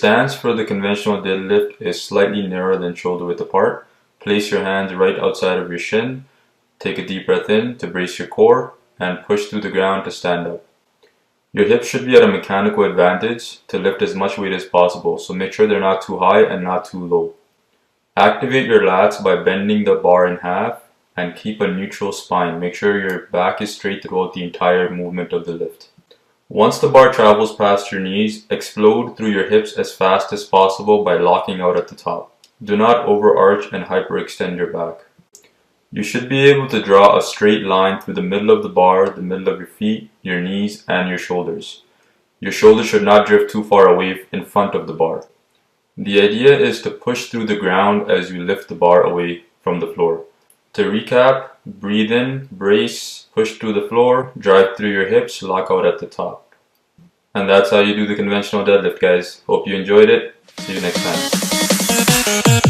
stance for the conventional deadlift is slightly narrower than shoulder width apart. Place your hands right outside of your shin. Take a deep breath in to brace your core and push through the ground to stand up. Your hips should be at a mechanical advantage to lift as much weight as possible, so make sure they're not too high and not too low. Activate your lats by bending the bar in half and keep a neutral spine. Make sure your back is straight throughout the entire movement of the lift. Once the bar travels past your knees, explode through your hips as fast as possible by locking out at the top. Do not overarch and hyperextend your back. You should be able to draw a straight line through the middle of the bar, the middle of your feet, your knees, and your shoulders. Your shoulders should not drift too far away in front of the bar. The idea is to push through the ground as you lift the bar away from the floor. To recap, breathe in, brace, push through the floor, drive through your hips, lock out at the top. And that's how you do the conventional deadlift, guys. Hope you enjoyed it. See you next time.